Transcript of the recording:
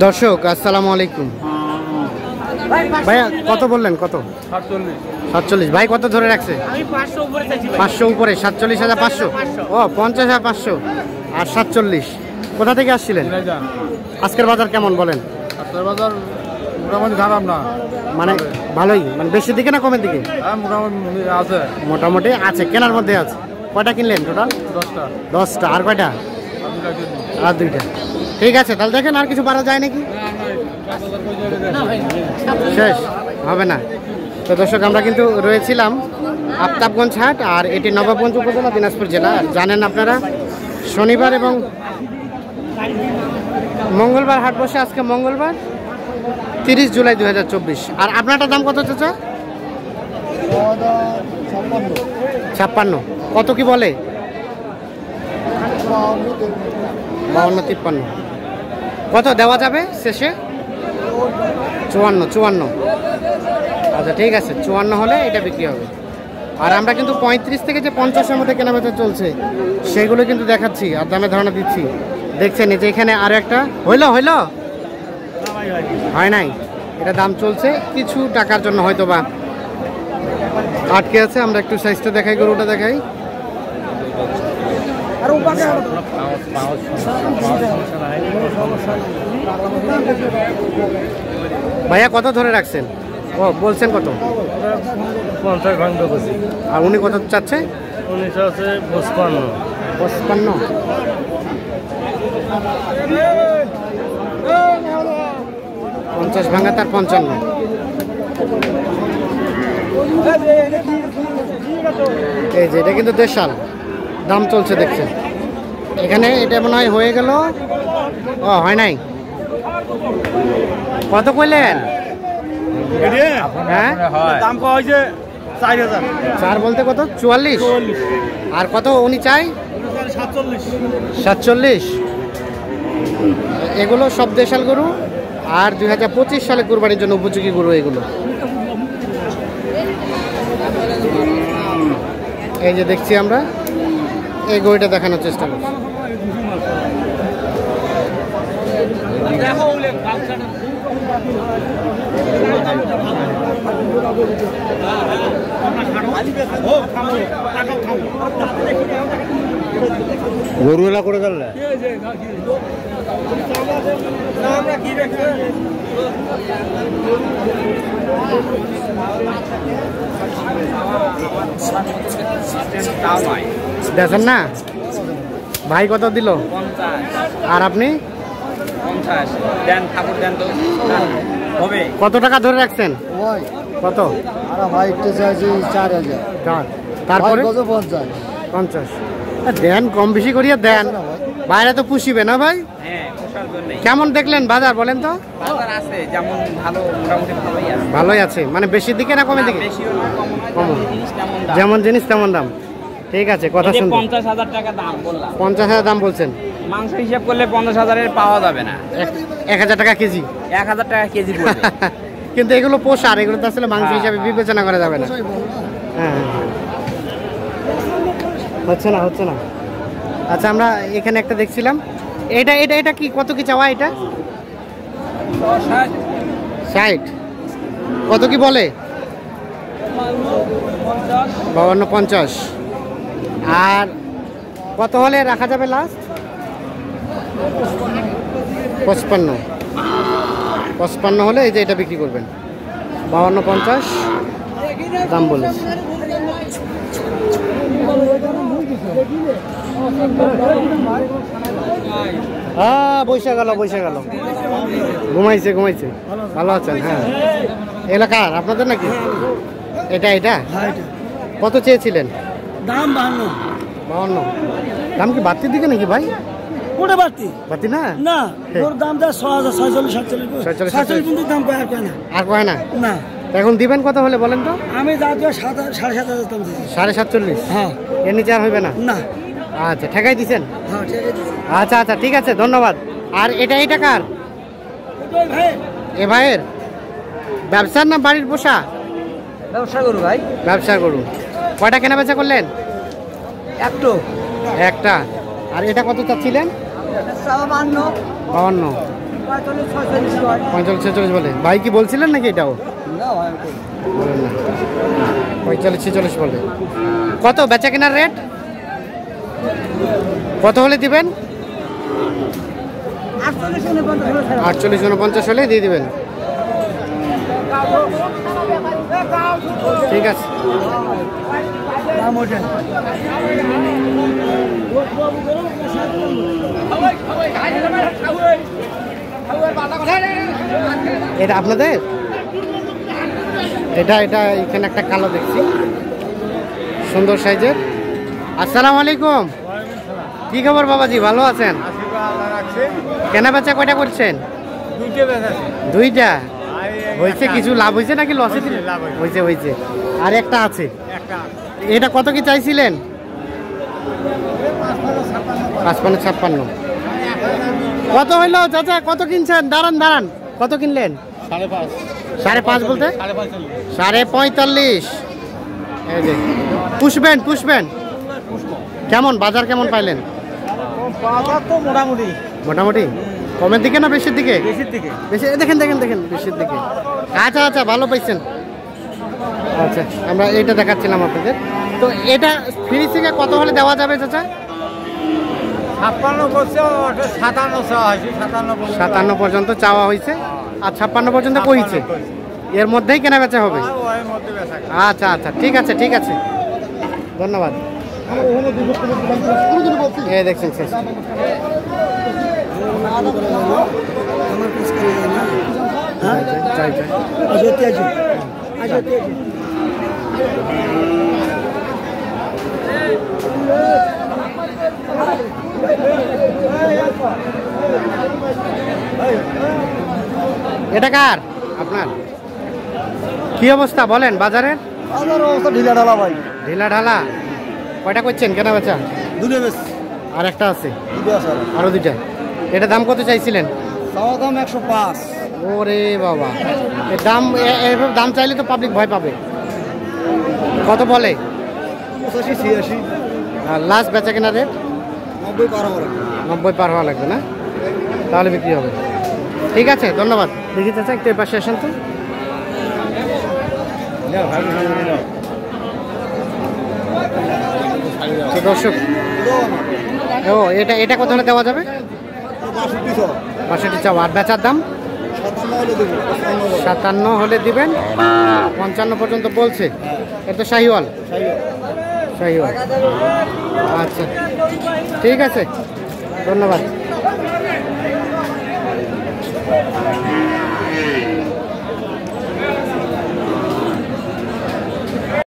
দর্শক আসসালামু আলাইকুম। ভাইয়া কত বললেন? কত? 47। ভাই কত ধরে রাখছে? 500 উপরে। 47,500। ও 50,500 আর 47। কোথা থেকে আসছিলেন? আজকের বাজার কেমন বলেন? আজকের বাজার মোটামুটি খারাপ না, মানে ভালোই, মানে বেশি দিকে না কমের দিকে? মোটামুটি আছে। মোটামুটি আছে, কেনার মধ্যে আছে। কয়টা কিনলেন টোটাল? 10টা। আর কয়টা? আর 2টা। ঠিক আছে, তাহলে দেখেন আর কিছু পারা যায় নাকি? শেষ হবে না। তো দর্শক আমরা কিন্তু রয়েছিলাম আফতাবগঞ্জ হাট, আর এটি নবাবগঞ্জ উপজেলা, দিনাজপুর জেলা। জানেন আপনারা শনিবার এবং মঙ্গলবার হাট বসে। আজকে মঙ্গলবার 30 জুলাই 2024। আর আপনারটার দাম কত চাচা? 56। কত কি বলে? 52-53। কত দেওয়া যাবে শেষে? 54। আচ্ছা ঠিক আছে, 54 হলে এটা বিক্রি হবে। আর আমরা কিন্তু 35 থেকে যে 50-এর মধ্যে কেনাবেচা চলছে সেগুলো কিন্তু দেখাচ্ছি আর দামে ধারণা দিচ্ছি। দেখছেন এই যে এখানে আরো একটা হইলো হয় নাই, এটা দাম চলছে কিছু টাকার জন্য হয়তো বা আটকে আছে। আমরা একটু সাইজটা দেখাই, গরুটা দেখাই। ভাইয়া কত ধরে রাখছেন? ও বলছেন কত? 50 ভাঙতে বসি। আর উনি কত চাচ্ছে? 55। 50 ভাঙা তার 55। এই যে এটা কিন্তু দেশাল, দাম চলছে দেখছেন। এখানে এটা মনে হয় হয়ে গেল। ও হয় নাই। কত কইলেন? হ্যাঁ দাম কত হয়েছে? 4000। 4 বলতে কত? 44। আর কত উনি চাই? 47। এগুলো সব দেশাল গরু, আর 2025 সালে কুরবানির জন্য উপযোগী গরু এগুলো। এই যে দেখছি আমরা এই গরুটা দেখানোর চেষ্টা করছি। গরুলা করে গেল দেখেন না ভাই কত দিল? 50। আর আপনি? 50 দেন, ঠাকুর দেন তো হবে। কত টাকা ধরে রাখছেন? কত? আরে ভাই একটু চাইছি 4000। তারপরে 50। দেন, কম বেশি করিয়া দেন। বাইরে তো পুষিবে না ভাই? হ্যাঁ, পোষার জন্য। কেমন দেখলেন বাজার বলেন তো? বাজার আছে যেমন ভালো, মোটামুটি ভালোই আছে। ভালোই আছে, মানে বেশির দিকে না কমের দিকে? বেশিও না কমও না, কম। জিনিস তেমন দাম। যেমন জিনিস তেমন দাম। ঠিক আছে, কথা শুনবো। 50,000 টাকা দাম বললাম। 50,000 দাম বলছেন? মাংস হিসাব করলে 50,000-এর পাওয়া যাবে না। 1000 টাকা কেজি। 1000 টাকা কেজি পড়বে। কিন্তু এগুলো পোষার, এগুলো তো আসলে মাংস হিসাবে বিবেচনা করা যাবে না। হ্যাঁ, হচ্ছে না। আচ্ছা আমরা এখানে একটা দেখছিলাম, এটা কি কত কি চাওয়া? এটা 60। কত কি বলে? 52-50। আর কত হলে রাখা যাবে লাস্ট? 55 হলে এই যে এটা বিক্রি করবেন। 52-50 দাম বলেছে। হ্যাঁ বসে গেল। ঘুমাইছে। ভালো আছেন? হ্যাঁ। এলাকার আপনাদের নাকি? এটা কত চেয়েছিলেন? দাম 52। দাম কি বাড়তির দিকে নাকি ভাই? কোটা বাড়তি না না, ওর দাম যা 46 কিন্তু দাম আর কয় না। না এখন দিবেন কত হলে বলেন তো? আমি যা 7,500 দাম দিচ্ছি। 47। হ্যাঁ, এর নিচে আর হইবে না? না। আচ্ছা ঠেকাই দিচ্ছেন? হ্যাঁ ঠিক আছে। আচ্ছা ঠিক আছে, ধন্যবাদ। আর এটা কার? এ ভাইয়ের ব্যবসার না বাড়ির পোষা? ব্যবসা করু ভাই। ব্যবসা করু। কয়টা কেনা বেচা করলেন? একটু একটা। আর এটা কত চাচ্ছিলেন? 52, 45, 46 বলে। ভাই কি বলছিলেন নাকি এটাও? বলেন না। 45, 46 বলে। কত বেচা কেনার রেট? কত হলে দিবেন? 48, 49 হলে দিয়ে দিবেন। ঠিক আছে। এটা আপনাদের? এটা এখানে একটা কালো দেখছি, সুন্দর সাইজের। আসসালামু আলাইকুম। কি খবর বাবাজি, ভালো আছেন? কেনা বেচা কয়টা করছেন? দুইটা। হয়েছে কিছু লাভ হয়েছে নাকি লসে? হয়েছে। আর একটা আছে, এটা কত কি চাইছিলেন? 55, 56। কত হইলো চাচা, কত কিনছেন? দাঁড়ান, কত কিনলেন? 5.5 বলতে 45.5। এই যে পুষবেন। কেমন বাজার কেমন পাইলেন? বাজার তো মোটামুটি কমের দিকে না বেশির দিকে? বেশি। দেখেন বেশির দিকে। আচ্ছা ভালো পাইছেন। আচ্ছা, আমরা এইটা দেখাচ্ছিলাম আপনাদের। তো এটা ফ্রি থেকে কত হলে দেওয়া যাবে চাচা? 57 পর্যন্ত চাওয়া হয়েছে, আর 56 পর্যন্ত কইছে। এর মধ্যেই কেনা বেচা হবে। আচ্ছা, ঠিক আছে, ধন্যবাদ। এই দেখছেন শেষ। এটা কার? আপনার? কি অবস্থা বলেন বাজারের? অবস্থা ঢিলা ঢালা ভাই। ঢিলা ঢালা। কয়টা করছেন কেনা বেচা? দুটো বেশ। আর একটা আছে? আরো দুইটা। এটা দাম কত চাইছিলেন? দাম 105। ওরে বাবা, এর দাম চাইলে তো পাবলিক ভয় পাবে। কত বলে? 85, 86। আর লাস্ট বেচা কেনা রেট? 90 পার হওয়া লাগবে না? তাহলে বিক্রি হবে। ঠিক আছে, ধন্যবাদ। দেখি চাচা একটু পাশে আসেন তো। দর্শক, এটা কত হলে দেওয়া যাবে? 65 চাও। আর বেচার দাম 57 হলে দিবেন। 55 পর্যন্ত বলছে। এটা তো শাহিওয়াল। আচ্ছা, ঠিক আছে, ধন্যবাদ।